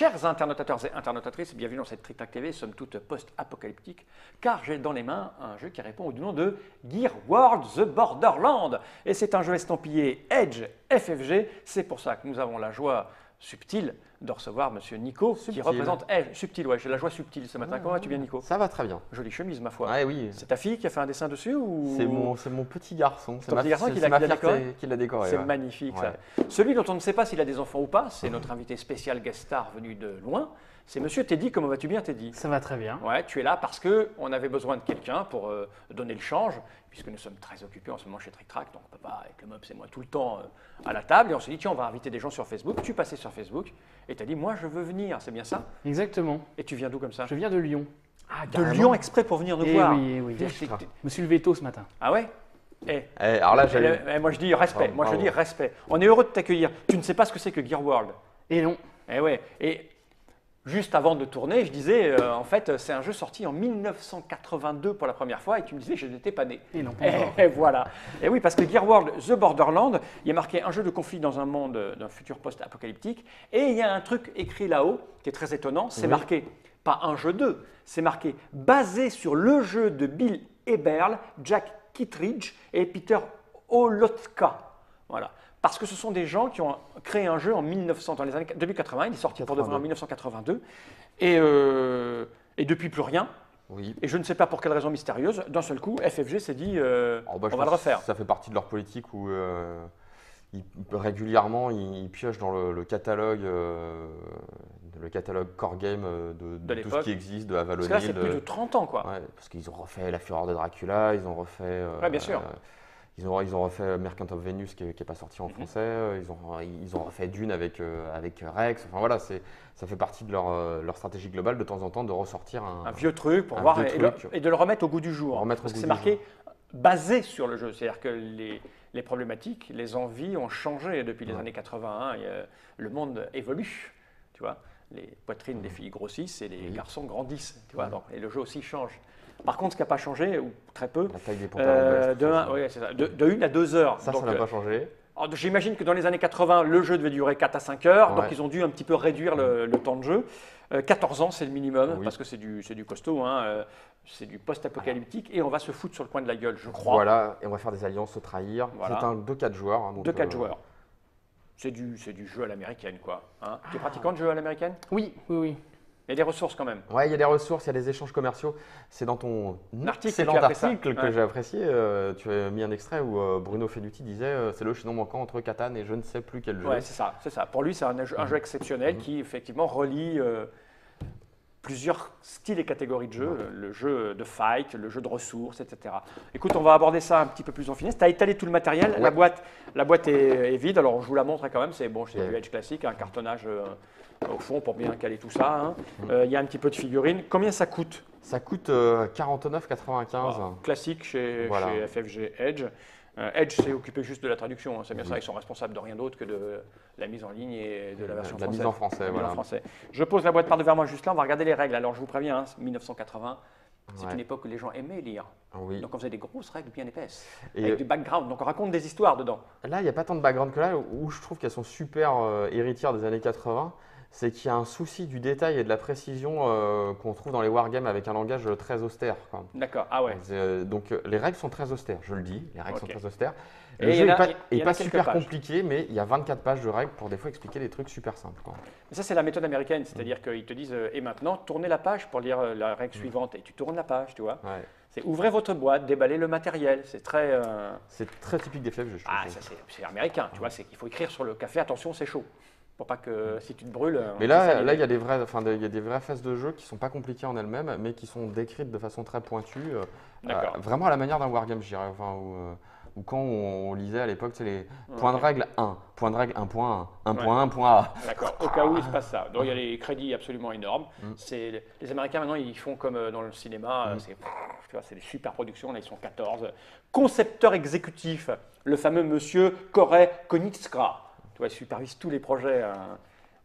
Chers internautateurs et internautatrices, bienvenue dans cette TrickTrack TV, somme toute post-apocalyptique, car j'ai dans les mains un jeu qui répond au nom de Gear World The Borderland. Et c'est un jeu estampillé Edge FFG, c'est pour ça que nous avons la joie subtile de recevoir Monsieur Nico, qui représente Edge. Subtil, ouais, j'ai la joie subtile ce matin. Comment vas-tu bien, Nico? Ça va très bien. Jolie chemise, ma foi. Ouais, oui. C'est ta fille qui a fait un dessin dessus ou... C'est mon petit garçon. C'est ton petit garçon qui l'a décoré. C'est magnifique, ça. Celui dont on ne sait pas s'il a des enfants ou pas, c'est notre invité spécial guest star venu de loin. C'est Monsieur Teddy. Comment vas-tu bien, Teddy? Ça va très bien. Ouais, tu es là parce qu'on avait besoin de quelqu'un pour donner le change, puisque nous sommes très occupés en ce moment chez TrickTrack, donc on ne peut pas, avec le mob, c'est moi tout le temps à la table. Et on s'est dit, tiens, on va inviter des gens sur Facebook. Tu passais sur Facebook et tu as dit, moi, je veux venir, c'est bien ça? Exactement. Et tu viens d'où comme ça? Je viens de Lyon. Ah, de Lyon exprès pour venir nous Eh voir. oui, oui. Je me suis levé tôt ce matin. Ah ouais? Alors là, j'allais... Moi, je dis respect. Moi, je dis respect. On est heureux de t'accueillir. Tu ne sais pas ce que c'est que Gear World. Et non. Eh ouais. Et juste avant de tourner, je disais, en fait, c'est un jeu sorti en 1982 pour la première fois, et tu me disais, je n'étais pas né. Et non. Et voilà. Et oui, parce que Gear World The Borderland, il y a marqué un jeu de conflit dans un monde d'un futur post-apocalyptique, et il y a un truc écrit là-haut qui est très étonnant, c'est marqué, pas un jeu 2, c'est marqué basé sur le jeu de Bill Eberl, Jack Kittredge et Peter Olotka. Voilà. Parce que ce sont des gens qui ont créé un jeu en 1900, dans les années 2080, il est sorti pour de vrai en 1982, et depuis plus rien. Oui. Et je ne sais pas pour quelle raison mystérieuse, d'un seul coup, FFG s'est dit, on va le refaire. Ça fait partie de leur politique où régulièrement ils piochent dans le catalogue core game de tout ce qui existe, de Avalon Hill. Parce que là, c'est plus de 30 ans, quoi. Ouais, parce qu'ils ont refait La Fureur de Dracula, ils ont refait... ouais, bien sûr. Ils ont refait Merchant of Venus qui n'est pas sorti en français, ils ont refait Dune avec Rex, enfin voilà, ça fait partie de leur stratégie globale de temps en temps de ressortir un vieux truc pour voir et de le remettre au goût du jour. Parce que c'est marqué basé sur le jeu, c'est-à-dire que les problématiques, les envies ont changé depuis les années 81, le monde évolue, tu vois, les poitrines des filles grossissent et les garçons grandissent, tu vois, donc, et le jeu aussi change. Par contre, ce qui n'a pas changé, ou très peu, la taille des pantalons de 1 à 2 heures. Ça n'a pas changé. J'imagine que dans les années 80, le jeu devait durer 4 à 5 heures, donc ils ont dû un petit peu réduire le temps de jeu. 14 ans, c'est le minimum, parce que c'est du costaud, hein, c'est du post-apocalyptique, et on va se foutre sur le coin de la gueule, je crois. Voilà, et on va faire des alliances, se trahir. Voilà. C'est un 2-4 joueurs. Hein, 2-4 joueurs. C'est du jeu à l'américaine, quoi. Hein. Tu es pratiquant de jeu à l'américaine? Oui, oui, oui. Il y a des ressources quand même. Oui, il y a des ressources, il y a des échanges commerciaux. C'est dans ton excellent article que j'ai apprécié. Tu as mis un extrait où Bruno Fenuti disait c'est le chaînon manquant entre Catan et je ne sais plus quel jeu. Oui, c'est ça. Pour lui, c'est un jeu exceptionnel qui effectivement relie plusieurs styles et catégories de jeux, le jeu de fight, le jeu de ressources, etc. Écoute, on va aborder ça un petit peu plus en finesse. Tu as étalé tout le matériel, la boîte est vide, alors je vous la montre quand même, c'est bon, c'est du Edge classique, un cartonnage au fond pour bien caler tout ça. Hein. Il y a un petit peu de figurines. Combien ça coûte? Ça coûte 49,95. Wow. Classique chez FFG Edge. Edge s'est occupé juste de la traduction, hein. C'est bien ça, ils sont responsables de rien d'autre que de la mise en ligne et de la version française. La mise en français, voilà. Je pose la boîte par devant moi juste là, on va regarder les règles. Alors je vous préviens, 1980, c'est une époque où les gens aimaient lire. Oui. Donc on faisait des grosses règles bien épaisses, avec du background, donc on raconte des histoires dedans. Là, il n'y a pas tant de background que là, où je trouve qu'elles sont super héritières des années 80. C'est qu'il y a un souci du détail et de la précision qu'on trouve dans les wargames avec un langage très austère. D'accord, ah ouais. Donc les règles sont très austères, je le dis, les règles sont très austères. Et le jeu n'est pas super compliqué, mais il y a 24 pages de règles pour des fois expliquer des trucs super simples. Mais ça, c'est la méthode américaine, c'est-à-dire qu'ils te disent et maintenant, tournez la page pour lire la règle suivante. Et tu tournes la page, tu vois. Ouais. C'est ouvrez votre boîte, déballez le matériel. C'est très. C'est très typique des FFG, je trouve. Ah, ça, c'est américain, tu vois. C'est qu'il faut écrire sur le café, attention, c'est chaud. Pour pas que si tu te brûles. Mais là, il y a des vraies phases de jeu qui ne sont pas compliquées en elles-mêmes, mais qui sont décrites de façon très pointue. Vraiment à la manière d'un wargame, je dirais. Ou quand on lisait à l'époque, les points de règle 1, point de règle 1.1, 1.1, point A. D'accord, au cas où il se passe ça. Donc il y a des crédits absolument énormes. Les Américains maintenant, ils font comme dans le cinéma, c'est des super productions, là ils sont 14. Concepteur exécutif, le fameux monsieur Corey Konitska. Tu vois, il supervise tous les projets.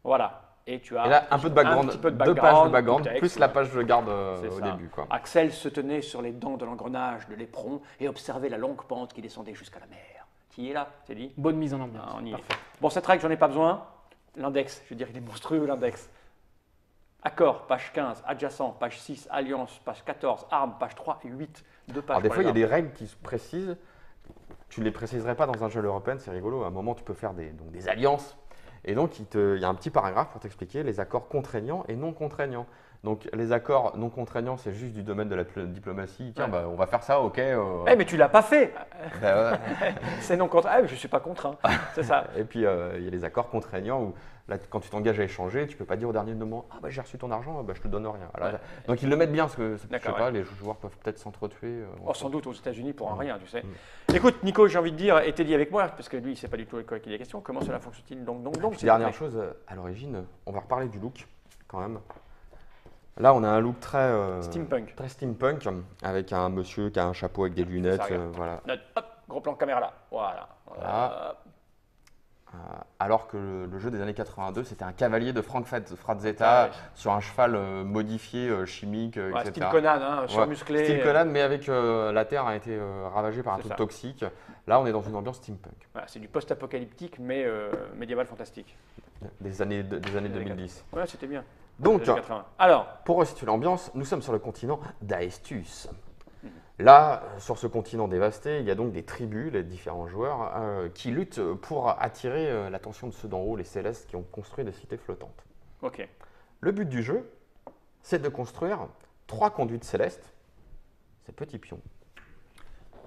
Voilà. Et tu as là, un peu de background, 2 pages de background, texte, plus la page de garde au début. Axel se tenait sur les dents de l'engrenage de l'éperon et observait la longue pente qui descendait jusqu'à la mer. Qui est là, c'est dit? Bonne mise en ambiance. Bon, cette règle, j'en ai pas besoin. L'index, je veux dire, il est monstrueux, l'index. Accord, page 15, adjacent, page 6, alliance, page 14, armes, page 3 et 8. Deux pages. Alors, des fois, il y a des règles qui se précisent. Tu ne les préciserais pas dans un jeu européen, c'est rigolo. À un moment, tu peux faire des alliances. Et donc, il y a un petit paragraphe pour t'expliquer les accords contraignants et non contraignants. Donc, les accords non contraignants, c'est juste du domaine de la diplomatie. Tiens, on va faire ça, ok. Mais tu ne l'as pas fait. Ouais. C'est non contraint. Je ne suis pas contraint. C'est ça. Et puis, il y a les accords contraignants où, là, quand tu t'engages à échanger, tu ne peux pas dire au dernier moment j'ai reçu ton argent, je ne te donne rien. Alors, donc, ils le mettent bien parce que, je sais pas, les joueurs peuvent peut-être s'entretuer. Sans doute aux États-Unis pour rien, tu sais. Écoute, Nico, j'ai envie de dire, et Teddy avec moi, parce que lui, il ne sait pas du tout avec qui il y a question. Comment cela fonctionne-t-il donc Dernière chose, à l'origine, on va reparler du look quand même. Là, on a un look très steampunk, avec un monsieur qui a un chapeau avec des lunettes. Voilà. Hop, gros plan de caméra là. Voilà. Alors que le jeu des années 82, c'était un cavalier de Frank Frazetta sur un cheval modifié, chimique, etc. Style Conan, surmusclé. Style Conan, mais avec la Terre a été ravagée par un truc toxique. Là, on est dans une ambiance steampunk. Voilà, c'est du post-apocalyptique, mais médiéval fantastique. Des années 2010. Ouais, c'était bien. Donc, alors, pour resituer l'ambiance, nous sommes sur le continent d'Aestus. Là, sur ce continent dévasté, il y a donc des tribus, les différents joueurs, qui luttent pour attirer l'attention de ceux d'en haut, les Célestes, qui ont construit des cités flottantes. Ok. Le but du jeu, c'est de construire 3 conduites célestes, ces petits pions.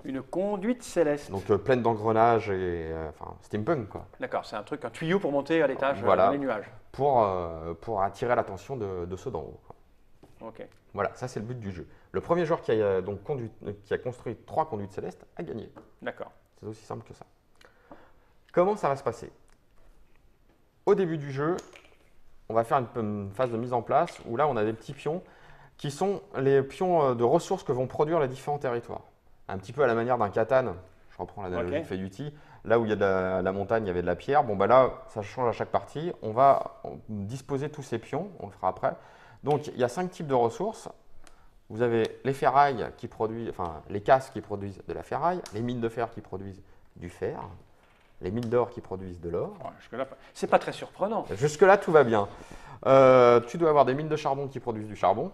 Une conduite céleste. Donc pleine d'engrenages et steampunk quoi. D'accord, c'est un tuyau pour monter à l'étage dans les nuages. Pour attirer l'attention de ceux d'en haut. Ok. Voilà, ça c'est le but du jeu. Le premier joueur qui a construit 3 conduites célestes a gagné. D'accord. C'est aussi simple que ça. Comment ça va se passer? Au début du jeu, on va faire une phase de mise en place où là on a des petits pions qui sont les pions de ressources que vont produire les différents territoires. Un petit peu à la manière d'un Catan, je reprends l'analogie de Feuilluti, là où il y a de la montagne, il y avait de la pierre. Bon, là, ça change à chaque partie. On va disposer tous ces pions, on le fera après. Donc, il y a 5 types de ressources. Vous avez les ferrailles qui produisent, les casques qui produisent de la ferraille, les mines de fer qui produisent du fer, les mines d'or qui produisent de l'or. Jusque-là, c'est pas très surprenant. Jusque-là, tout va bien. Tu dois avoir des mines de charbon qui produisent du charbon.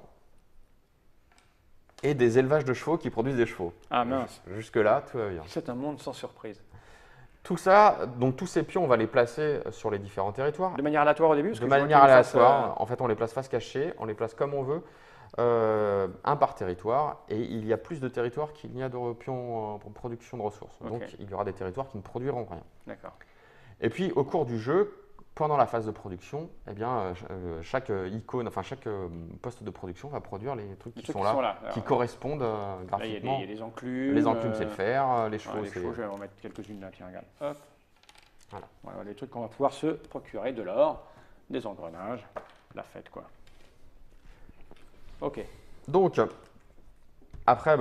Et des élevages de chevaux qui produisent des chevaux. Ah mince. Jusque-là, tout va bien. C'est un monde sans surprise. Tout ça, donc tous ces pions, on va les placer sur les différents territoires. De manière aléatoire au début? De manière aléatoire. En fait, on les place face cachée, on les place comme on veut, un par territoire. Et il y a plus de territoires qu'il n'y a de pions pour production de ressources. Okay. Donc, il y aura des territoires qui ne produiront rien. D'accord. Et puis, au cours du jeu, pendant la phase de production, chaque icône, chaque poste de production va produire les trucs qui sont là, qui correspondent graphiquement. Il y a les enclumes. Les enclumes, c'est le fer. Les chevaux, c'est… je vais en mettre quelques-unes là, tiens, regarde. Hop. Voilà, les trucs qu'on va pouvoir se procurer, de l'or, des engrenages, la fête, quoi. Ok. Donc, après,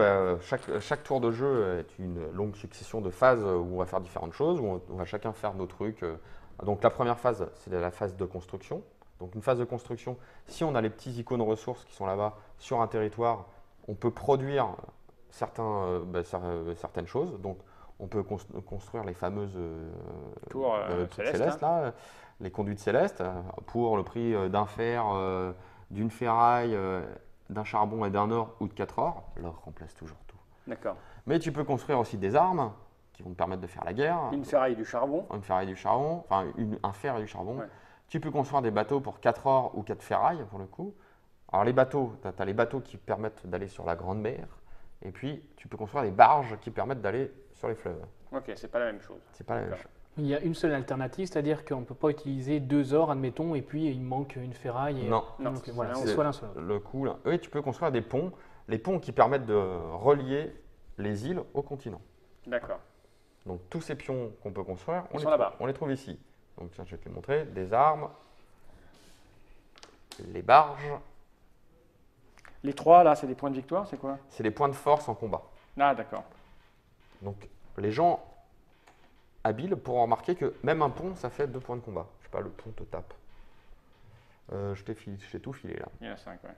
chaque tour de jeu est une longue succession de phases où on va faire différentes choses, où on va chacun faire nos trucs. Donc la première phase, c'est la phase de construction. Donc une phase de construction, si on a les petits icônes ressources qui sont là-bas sur un territoire, on peut produire certaines choses. Donc on peut construire les fameuses tours célestes, là, les conduites célestes, pour le prix d'un fer, d'une ferraille, d'un charbon et d'un or ou de 4 ors. L'or remplace toujours tout. D'accord. Mais tu peux construire aussi des armes qui vont te permettre de faire la guerre. Une ferraille et du charbon. Une ferraille et du charbon, un fer et du charbon. Ouais. Tu peux construire des bateaux pour 4 ors ou 4 ferrailles, pour le coup. Alors les bateaux, tu as les bateaux qui permettent d'aller sur la grande mer. Et puis, tu peux construire des barges qui permettent d'aller sur les fleuves. Ok, c'est pas la même chose. C'est pas la même chose. Il y a une seule alternative, c'est-à-dire qu'on ne peut pas utiliser 2 ors, admettons, et puis il manque une ferraille. Non, donc, voilà, c'est soit l'un, soit l'autre. Le coup, là. Oui, tu peux construire des ponts, les ponts qui permettent de relier les îles au continent. D'accord. Donc tous ces pions qu'on peut construire, on les trouve ici. Donc ça, je vais te les montrer. Des armes, les barges. Les 3 là, c'est des points de victoire, c'est quoi? C'est des points de force en combat. Ah d'accord. Donc les gens habiles pourront remarquer que même un pont, ça fait 2 points de combat. Je sais pas, le pont te tape. Je t'ai tout filé là. Il y en a 5, ouais.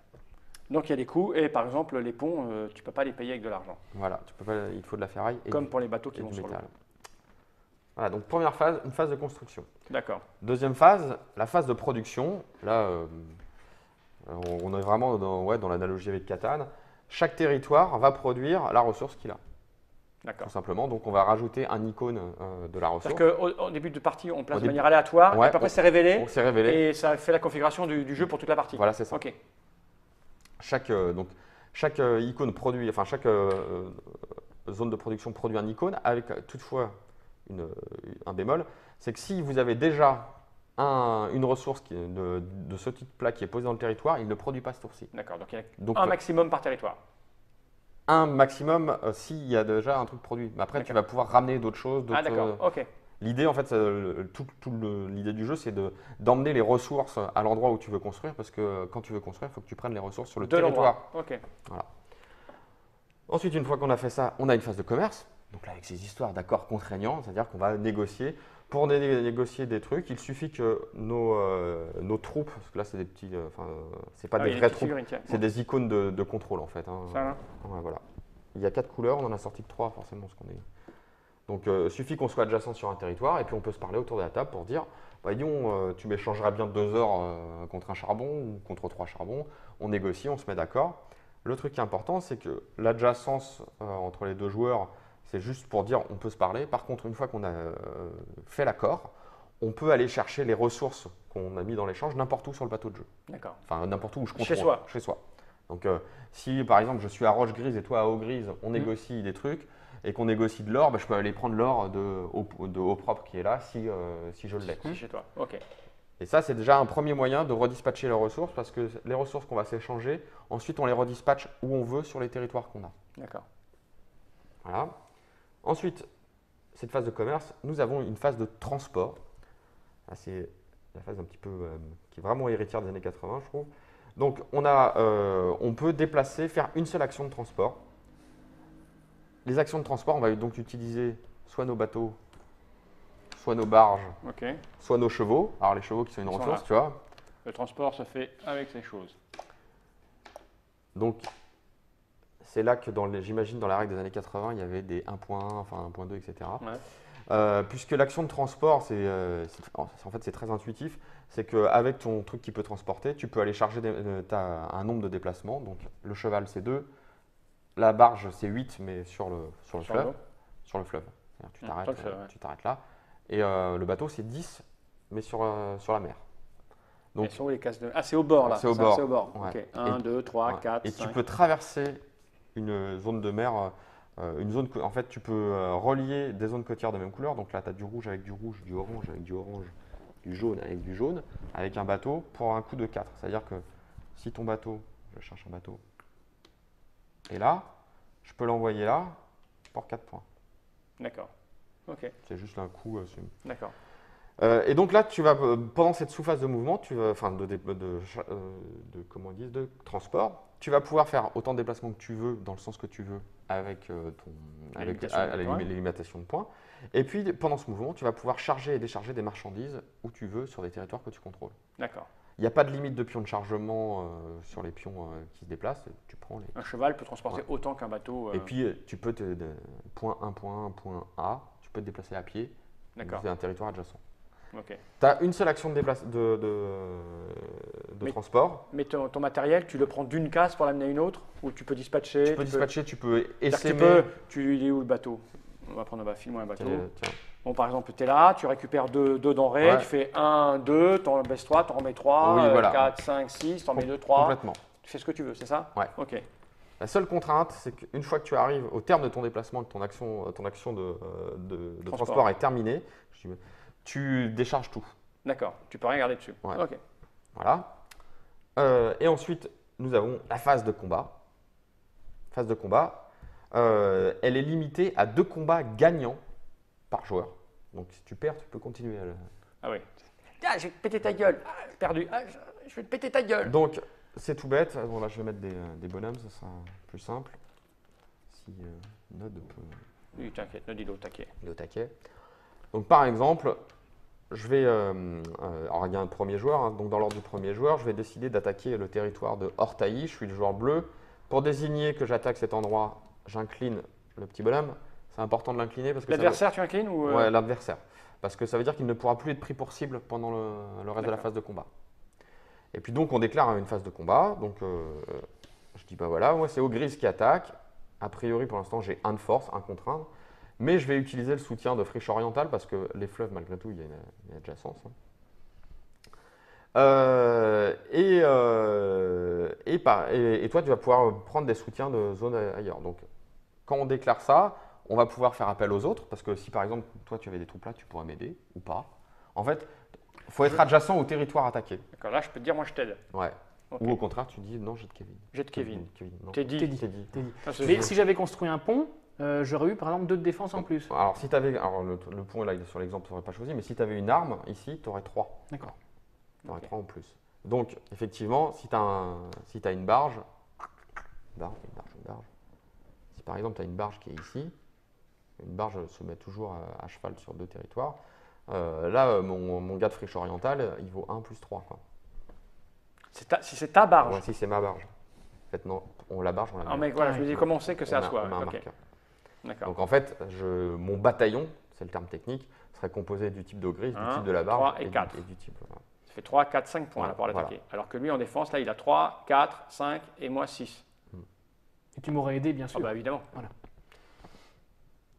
Donc il y a des coûts et par exemple les ponts, tu ne peux pas les payer avec de l'argent. Voilà, il te faut de la ferraille. Comme pour les bateaux qui vont sur l'eau. Voilà, donc première phase, une phase de construction. D'accord. Deuxième phase, la phase de production. Là, On est vraiment dans l'analogie avec Catan. Chaque territoire va produire la ressource qu'il a. D'accord. Tout simplement. Donc, on va rajouter un icône de la ressource. C'est-à-dire qu'au début de partie, on place de manière aléatoire, ouais, et puis après, c'est révélé. On s'est révélé. Et ça fait la configuration du jeu pour toute la partie. Voilà, c'est ça. Ok. Chaque icône produit, enfin, chaque zone de production produit un icône, avec toutefois un bémol. C'est que si vous avez déjà une ressource de ce type plat qui est posée dans le territoire, il ne produit pas ce tour-ci. D'accord. Donc, il y a un maximum par territoire. Un maximum s'il y a déjà un truc produit. Mais après, tu vas pouvoir ramener d'autres choses. Ah, d'accord. Ok. L'idée, en fait, l'idée du jeu, c'est d'emmener les ressources à l'endroit où tu veux construire, parce que quand tu veux construire, il faut que tu prennes les ressources sur le territoire. Ok. Voilà. Ensuite, une fois qu'on a fait ça, on a une phase de commerce. Donc là, avec ces histoires d'accords contraignants, c'est-à-dire qu'on va négocier. Pour négocier des trucs, il suffit que nos troupes, parce que là, c'est des petits, c'est pas des vraies troupes, c'est des icônes de contrôle en fait. Hein. Ça va. Ouais, voilà. Il y a 4 couleurs, on en a sorti que 3 forcément, ce qu'on est. Donc, il suffit qu'on soit adjacent sur un territoire et puis on peut se parler autour de la table pour dire, bah, disons, tu m'échangeras bien 2 heures contre un charbon ou contre 3 charbons. On négocie, on se met d'accord. Le truc qui est important, c'est que l'adjacence entre les deux joueurs, c'est juste pour dire on peut se parler. Par contre, une fois qu'on a fait l'accord, on peut aller chercher les ressources qu'on a mis dans l'échange n'importe où sur le bateau de jeu. D'accord. Enfin, n'importe où je contrôle. Chez soi. Donc, si par exemple je suis à Roche Grise et toi à Eau Grise, on négocie des trucs et qu'on négocie de l'or, bah, je peux aller prendre l'or de eau propre qui est là si je l'ai. C'est chez toi. Ok. Et ça, c'est déjà un premier moyen de redispatcher les ressources parce que les ressources qu'on va s'échanger, ensuite on les redispatche où on veut sur les territoires qu'on a. D'accord. Voilà. Ensuite, cette phase de commerce, nous avons une phase de transport. C'est la phase un petit peu qui est vraiment héritière des années 80, je trouve. Donc, on peut déplacer, faire une seule action de transport. Les actions de transport, on va donc utiliser soit nos bateaux, soit nos barges, soit nos chevaux. Alors, les chevaux qui sont une ressource, tu vois. Le transport se fait avec ces choses. Donc, c'est là que j'imagine dans la règle des années 80, il y avait des 1.1, enfin 1.2, etc. Ouais. Puisque l'action de transport, en fait, c'est très intuitif. C'est qu'avec ton truc qui peut transporter, tu peux aller charger un nombre de déplacements. Donc, le cheval, c'est 2. La barge, c'est 8, mais sur le fleuve. Sur le fleuve. Tu t'arrêtes là. Et le bateau, c'est 10, mais sur la mer. Donc, elles sont où les cases de... Ah, c'est au bord, là. C'est au bord. C'est au bord. Ouais. Okay. 1, 2, 3, 4, Et 5. tu peux traverser une zone de mer, en fait, tu peux relier des zones côtières de même couleur. Donc là, tu as du rouge avec du rouge, du orange avec du orange, du jaune avec du jaune, avec un bateau pour un coup de 4. C'est-à-dire que si ton bateau, je cherche un bateau, est là, je peux l'envoyer là pour 4 points. D'accord. Ok. C'est juste un coup. D'accord. Et donc là, tu vas pendant cette sous-phase de mouvement, de transport, tu vas pouvoir faire autant de déplacements que tu veux dans le sens que tu veux avec les limitations de points. Et puis pendant ce mouvement, tu vas pouvoir charger et décharger des marchandises où tu veux sur des territoires que tu contrôles. D'accord. Il n'y a pas de limite de pions de chargement sur les pions qui se déplacent. Tu prends les... Un cheval peut transporter autant qu'un bateau. Et puis tu peux point A, tu peux te déplacer à pied. D'accord. C'est un territoire adjacent. Okay. Tu as une seule action de transport. Mais ton matériel, tu le prends d'une case pour l'amener à une autre ou tu peux dispatcher? Tu peux dispatcher, tu peux essaimer. Il est où le bateau? On va prendre file-moi un bateau. Tiens. Bon, par exemple, tu es là, tu récupères deux denrées, tu fais 1, 2, tu en baisses 3, tu en remets 3, 4, 5, 6, tu en mets 2, 3. Complètement. Tu fais ce que tu veux, c'est ça? Ouais. Ok. La seule contrainte, c'est qu'une fois que tu arrives au terme de ton déplacement, que ton action de transport est terminée, tu décharges tout. D'accord, tu peux rien garder dessus. Ouais. Ok. Voilà. Et ensuite, nous avons la phase de combat. Phase de combat, elle est limitée à 2 combats gagnants par joueur. Donc si tu perds, tu peux continuer à le... Ah oui. Ah, je vais te péter ta gueule. Ah, perdu. Ah, je vais te péter ta gueule. Donc c'est tout bête. Bon, là, je vais mettre des bonhommes, ça sera plus simple. Si Nod peut... Oui, t'inquiète, Nod il est au taquet. Il est au taquet. Donc par exemple, je vais... alors il y a un premier joueur, hein, donc dans l'ordre du premier joueur, je vais décider d'attaquer le territoire de Ortaï. Je suis le joueur bleu. Pour désigner que j'attaque cet endroit, j'incline le petit bonhomme. C'est important de l'incliner parce que l'adversaire, tu inclines ou Ouais, l'adversaire. Parce que ça veut dire qu'il ne pourra plus être pris pour cible pendant le reste de la phase de combat. Et puis donc on déclare une phase de combat. Donc je dis bah voilà, moi c'est Ogris qui attaque. A priori pour l'instant j'ai 1 de force, 1 contre 1. Mais je vais utiliser le soutien de Friche Orientale parce que les fleuves malgré tout il y a une adjacence. Et toi tu vas pouvoir prendre des soutiens de zone ailleurs. Donc quand on déclare ça, on va pouvoir faire appel aux autres parce que si par exemple toi tu avais des troupes là, tu pourrais m'aider ou pas. En fait, il faut être adjacent au territoire attaqué. D'accord, là je peux te dire moi je t'aide. Ouais. Okay. Ou au contraire, tu dis non, j'aide Kevin. J'aide Kevin. Teddy. Ah, mais si j'avais construit un pont, j'aurais eu par exemple 2 de défense en plus. Alors, si tu avais. Alors, le pont là, il est sur l'exemple, tu n'aurais pas choisi, mais si tu avais une arme ici, tu aurais 3. D'accord. Tu aurais 3 en plus. Donc, effectivement, si tu as une barge. Une barge. Si par exemple, tu as une barge qui est ici, une barge se met toujours à cheval sur 2 territoires. Là, mon gars de Friche Orientale, il vaut 1 plus 3. Quoi. Si c'est ta barge. Ouais, si c'est ma barge. En fait, non, la barge, on la met. Ah, mais voilà, je me dis comment on sait que c'est à soi. On a un marqueur. D'accord. Donc en fait, mon bataillon, c'est le terme technique, serait composé du type d'Ogris, du type de la barge 3 et 4. Du type. Voilà. Ça fait 3, 4, 5 points là, pour l'attaquer. Voilà. Alors que lui en défense, là, il a 3, 4, 5 et moi 6. Et tu m'aurais aidé, bien sûr. Ah bah évidemment. Voilà.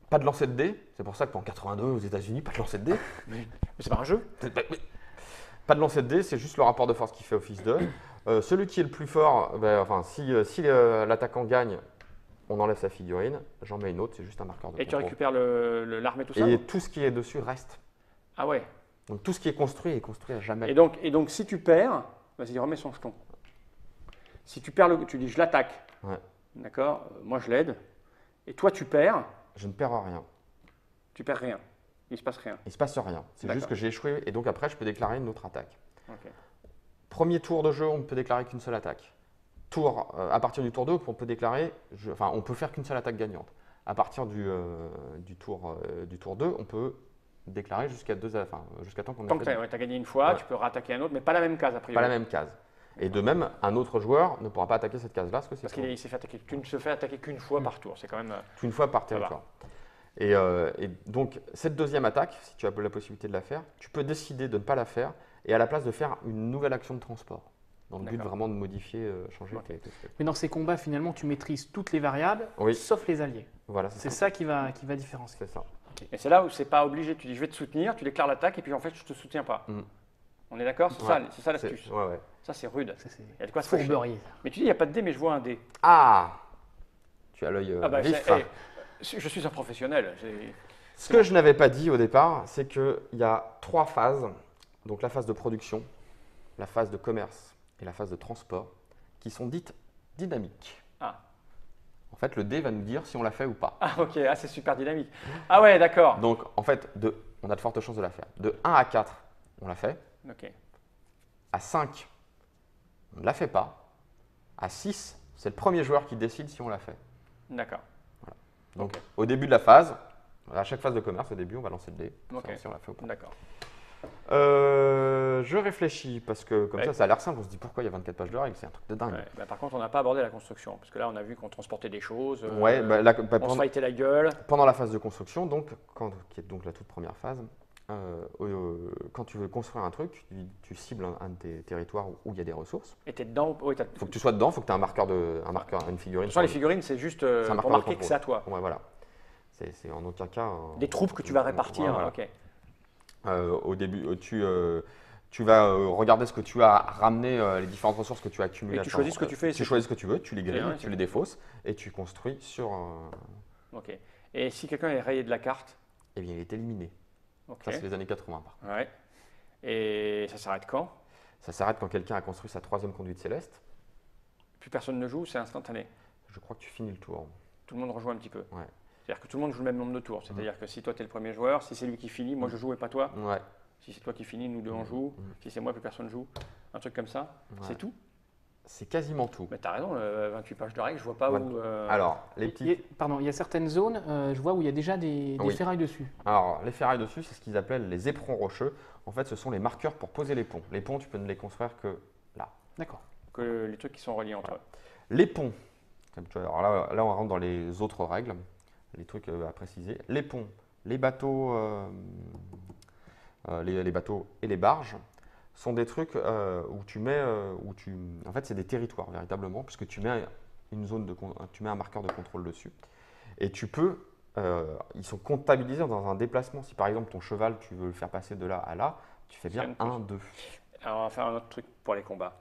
Pas de lancer de dés, c'est pour ça qu'en 82 aux États-Unis, pas de lancer de dés. Mais c'est pas un jeu. Pas de lancer de dés, c'est juste le rapport de force qui fait office de. Celui qui est le plus fort, si l'attaquant gagne, on enlève sa figurine, j'en mets une autre, c'est juste un marqueur de contrôle. Et tu récupères l'arme et tout ça. Et tout ce qui est dessus reste. Ah ouais. Donc tout ce qui est construit à jamais. Et donc si tu perds, vas-y, remets son jeton. Si tu perds, tu dis je l'attaque. Ouais. D'accord. Moi je l'aide. Et toi tu perds. Je ne perds rien. Tu perds rien. Il se passe rien. Il se passe rien. C'est juste que j'ai échoué et donc après je peux déclarer une autre attaque. Okay. Premier tour de jeu, on ne peut déclarer qu'une seule attaque. À partir du tour 2, on peut déclarer, on peut faire qu'une seule attaque gagnante. À partir du tour 2, on peut déclarer jusqu'à temps qu'on ait fait. Tant que tu as gagné une fois, tu peux rattaquer un autre, mais pas la même case a priori. Pas la même case. Et de même, un autre joueur ne pourra pas attaquer cette case-là parce qu'il s'est fait attaquer. Tu ne se fais attaquer qu'une fois par tour. C'est quand même. Une fois par territoire. Et donc, cette deuxième attaque, si tu as la possibilité de la faire, tu peux décider de ne pas la faire et à la place de faire une nouvelle action de transport. Dans le but vraiment de modifier, changer. Okay. Mais dans ces combats, finalement, tu maîtrises toutes les variables, sauf les alliés. Voilà, c'est ça qui va différencier. C'est ça. Okay. Et c'est là où c'est pas obligé. Tu dis je vais te soutenir, tu déclares l'attaque et puis en fait je te soutiens pas. On est d'accord? C'est ça l'astuce. Ouais. Ça c'est rude. Il y a de quoi se fourberie. Mais tu dis il n'y a pas de dé, mais je vois un dé. Ah, tu as l'œil vif. Je suis un professionnel. Ce que je n'avais pas dit au départ, c'est qu'il y a 3 phases. Donc la phase de production, la phase de commerce et la phase de transport, qui sont dites dynamiques. Ah. En fait, le dé va nous dire si on l'a fait ou pas. Ah ok, c'est super dynamique. Ah ouais, d'accord. Donc en fait, on a de fortes chances de la faire. De 1 à 4, on l'a fait. Ok. À 5, on ne la fait pas. À 6, c'est le premier joueur qui décide si on l'a fait. D'accord. Voilà. Donc au début de la phase, à chaque phase de commerce, au début, on va lancer le dé. Si on l'a fait ou pas. D'accord. Je réfléchis parce que comme ça a l'air simple. On se dit pourquoi il y a 24 pages de règles, c'est un truc de dingue. Ouais. Par contre, on n'a pas abordé la construction parce que là, on a vu qu'on transportait des choses. On se fightait la gueule. Pendant la phase de construction, qui est donc la toute première phase, quand tu veux construire un truc, tu cibles un de tes territoires où il y a des ressources. Et tu es dedans. Il faut que tu sois dedans, il faut que tu aies un marqueur, une figurine. Les figurines, c'est juste pour marquer que c'est à toi. Ouais, voilà. C'est en aucun cas. Des troupes que tu vas répartir. Voilà. Ok. Au début, tu vas regarder ce que tu as ramené, les différentes ressources que tu as accumulées. Et tu choisis ce que tu fais. Tu choisis ce que tu veux, tu les grilles, tu les défausses et tu construis sur. Ok. Et si quelqu'un est rayé de la carte? Eh bien, il est éliminé. Okay. Ça, c'est les années 80. Ouais. Et ça s'arrête quand? Ça s'arrête quand quelqu'un a construit sa 3e conduite céleste. Plus personne ne joue, c'est instantané? Je crois que tu finis le tour. Tout le monde rejoue un petit peu? Ouais. C'est-à-dire que tout le monde joue le même nombre de tours. C'est-à-dire que si toi, tu es le premier joueur, si c'est lui qui finit, moi je joue et pas toi. Ouais. Si c'est toi qui finis, nous deux on joue. Si c'est moi, plus personne joue. Un truc comme ça. Ouais. C'est tout? C'est quasiment tout. Mais tu as raison, 28 pages de règles, je vois pas où. Alors, les petits. Il y a certaines zones, je vois où il y a déjà des ferrailles dessus. Alors, les ferrailles dessus, c'est ce qu'ils appellent les éperons rocheux. En fait, ce sont les marqueurs pour poser les ponts. Les ponts, tu peux ne les construire que là. D'accord. Que les trucs qui sont reliés entre eux. Les ponts. Alors là, on rentre dans les autres règles, les trucs à préciser. Les ponts, les bateaux, les bateaux et les barges sont des trucs où tu mets, en fait, c'est des territoires véritablement, puisque tu mets tu mets un marqueur de contrôle dessus. Et tu peux, ils sont comptabilisés dans un déplacement. Si par exemple ton cheval, tu veux le faire passer de là à là, tu fais bien 1, 2. Alors on va faire un autre truc pour les combats.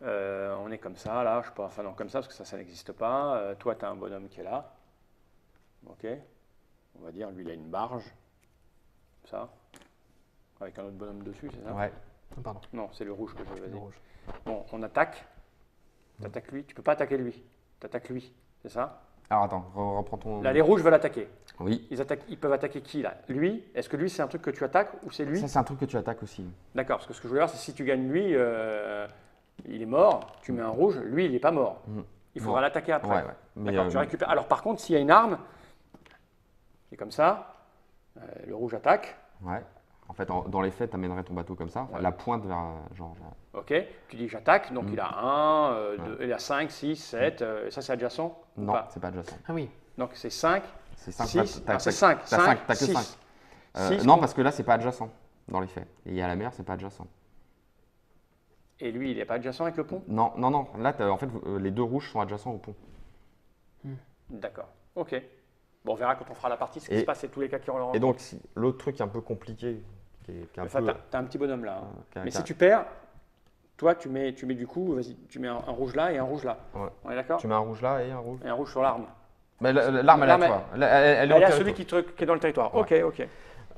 On est comme ça, là, je peux enfin non comme ça, parce que ça n'existe pas. Toi, tu as un bonhomme qui est là. Ok. On va dire, lui, il a une barge. Ça. Avec un autre bonhomme dessus, c'est ça? Ouais. Pardon. Non, c'est le rouge que je veux. Le rouge. Bon, on attaque. Tu attaques lui. Tu peux pas attaquer lui. Tu attaques lui, c'est ça? Alors attends, reprends ton. Là, les rouges veulent attaquer. Oui. Ils peuvent attaquer qui là? Lui? Est-ce que lui, c'est un truc que tu attaques ou c'est lui? Ça, c'est un truc que tu attaques aussi. D'accord, parce que ce que je voulais voir, c'est si tu gagnes lui, il est mort, tu mets un rouge, lui, il n'est pas mort. Il faudra l'attaquer après. Ouais. Mais d'accord, tu récupères. Alors par contre, s'il y a une arme, c'est comme ça, le rouge attaque. Ouais. En fait, dans les faits, tu amènerais ton bateau comme ça, la pointe vers genre. Ok, tu dis j'attaque, donc il a 1, 2, il a 5, 6, 7, ça c'est adjacent? Non, c'est pas adjacent. Ah oui. Donc c'est 5, c'est 5, 6, c'est 5, t'as que 6. 5. Non, parce que là, c'est pas adjacent dans les faits. Et il y a la mer, c'est pas adjacent. Et lui, il n'est pas adjacent avec le pont? Non. Là, en fait, les deux rouges sont adjacents au pont. D'accord, ok. Bon, on verra quand on fera la partie ce qui se passe et tous les cas qui ont leur. Et donc, l'autre truc un peu compliqué, qui est un peu. T'as un petit bonhomme là. Mais si tu perds, toi, tu mets du coup, vas-y, tu mets un rouge là et un rouge là. Ouais. On est d'accord? Tu mets un rouge là et un rouge. Et un rouge sur l'arme. Mais l'arme, elle est à toi. Elle est à celui qui est dans le territoire. Ouais. Ok.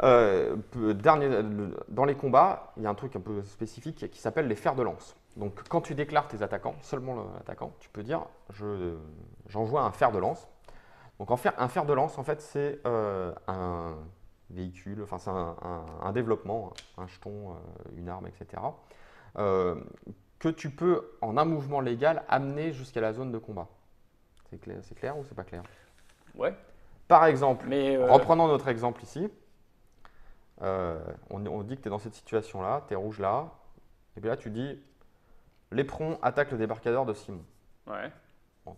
Dans les combats, il y a un truc un peu spécifique qui s'appelle les fers de lance. Donc, quand tu déclares tes attaquants, seulement l'attaquant, tu peux dire j'envoie un fer de lance. Donc, un fer de lance, en fait, c'est un véhicule, enfin, c'est un développement, un jeton, une arme, etc. Que tu peux, en un mouvement légal, amener jusqu'à la zone de combat. C'est clair ou c'est pas clair? Ouais. Par exemple, reprenons notre exemple ici. On dit que tu es dans cette situation-là, tu es rouge là, et puis là tu dis l'éperon attaque le débarcadère de Simon. Ouais. Bon.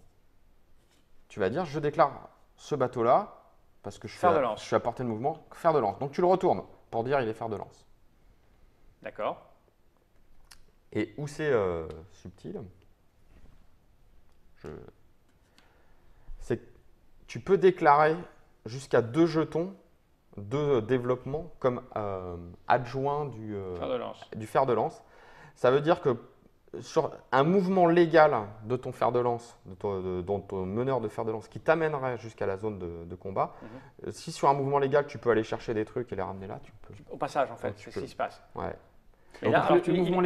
Tu vas dire je déclare ce bateau-là parce que je suis à portée de mouvement, fer de lance. Donc tu le retournes pour dire il est fer de lance. D'accord. Et où c'est subtil, c'est que tu peux déclarer jusqu'à 2 jetons de développement comme adjoint du fer de lance. Ça veut dire que sur un mouvement légal de ton fer de lance, de ton meneur de fer de lance qui t'amènerait jusqu'à la zone de combat, si sur un mouvement légal tu peux aller chercher des trucs et les ramener là, tu peux. Au passage en fait, c'est ce qui se passe. Ouais. Et là, le mouvement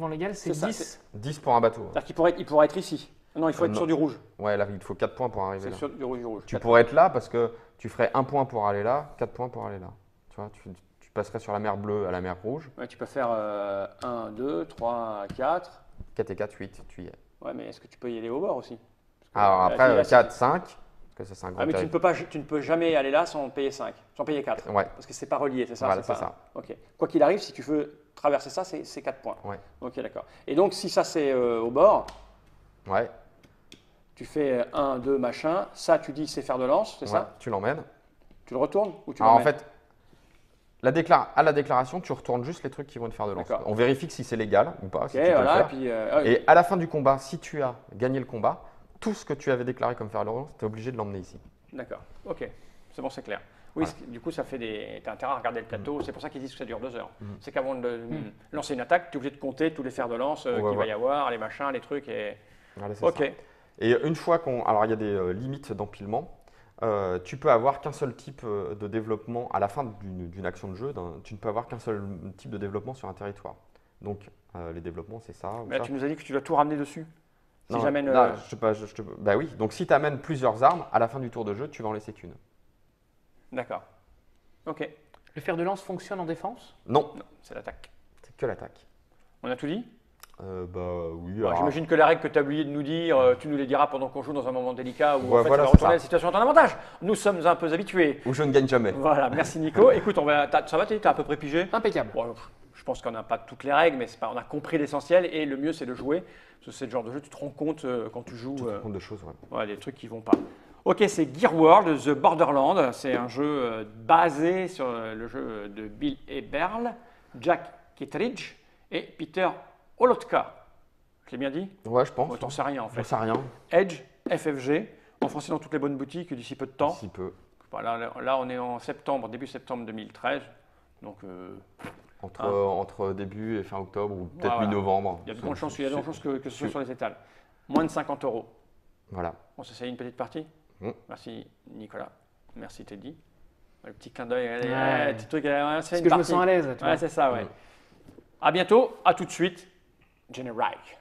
légal, c'est 10. 10 pour un bateau. C'est-à-dire qu'il pourrait être ici. Non, il faut être sur du rouge. Ouais, là il te faut 4 points pour arriver là. C'est sur du rouge. Tu pourrais être là parce que tu ferais 1 point pour aller là, 4 points pour aller là. Tu vois, tu passerais sur la mer bleue à la mer rouge. Ouais, tu peux faire 1, 2, 3, 4. 4 et 4, 8, tu y es. Ouais, mais est-ce que tu peux y aller au bord aussi? Alors après, 4, 5, parce que ça c'est un grand mais tu ne peux jamais aller là sans payer 5, sans payer 4. Ouais. Parce que c'est pas relié, c'est ça? Voilà, c'est ça. Ok. Quoi qu'il arrive, si tu veux traverser ça, c'est 4 points. Ouais. Ok, d'accord. Et donc, si ça c'est au bord, ouais. Tu fais 1, 2, machin, ça tu dis c'est fer de lance, c'est ça? Tu l'emmènes. Tu le retournes ou tu Alors l'emmènes? en fait, à la déclaration, tu retournes juste les trucs qui vont te faire de lance. On vérifie si c'est légal ou pas. Ok, si tu peux voilà. le faire. Et à la fin du combat, si tu as gagné le combat, tout ce que tu avais déclaré comme fer de lance, tu es obligé de l'emmener ici. D'accord, ok. C'est bon, c'est clair. Oui, voilà. Du coup, ça fait des. Tu as intérêt à regarder le plateau. C'est pour ça qu'ils disent que ça dure 2 heures. C'est qu'avant de lancer une attaque, tu es obligé de compter tous les fers de lance qu'il va y avoir, les machins, les trucs. Et... Voilà, ok. Ça. Et une fois alors il y a des limites d'empilement. Tu peux avoir qu'un seul type de développement à la fin d'une action de jeu. Tu ne peux avoir qu'un seul type de développement sur un territoire. Donc les développements, c'est ça. Mais là, tu nous as dit que tu dois tout ramener dessus. Si j'amène. Bah oui. Donc si tu amènes plusieurs armes, à la fin du tour de jeu, tu vas en laisser qu'une. D'accord. Ok. Le fer de lance fonctionne en défense? Non, c'est l'attaque. C'est que l'attaque. On a tout dit? Bah oui. Alors... J'imagine que les règles que tu as oublié de nous dire, tu nous les diras pendant qu'on joue dans un moment délicat où en fait, voilà, tu vas retourner la situation à ton avantage. Nous sommes un peu habitués. Où je ne gagne jamais. Voilà, merci Nico. Écoute, ça va, tu as à peu près pigé? Impeccable. Bon, je pense qu'on n'a pas toutes les règles, mais on a compris l'essentiel et le mieux c'est de jouer. Parce que c'est le genre de jeu, tu te rends compte quand tu joues. Tu te rends compte de choses, ouais. Des trucs qui vont pas. Ok, c'est Gear World, The Borderland. C'est un jeu basé sur le jeu de Bill Eberl, Jack Kittredge et Peter Holotka. Je l'ai bien dit? Ouais, je pense. Bon, t'en sais rien en fait. J'en sais rien. Edge, FFG, en français dans toutes les bonnes boutiques d'ici peu de temps. D'ici peu. Voilà, là, on est en septembre, début septembre 2013. Donc, Entre début et fin octobre ou peut-être voilà. mi-novembre. Il y a de grandes chances, que ce soit sur les étals. Moins de 50 €. Voilà. On s'essaye une petite partie. Merci Nicolas. Merci Teddy. Le petit clin d'œil, petit truc. Parce que je me sens à l'aise. Ouais, c'est ça, ouais. À bientôt, à tout de suite. Generike.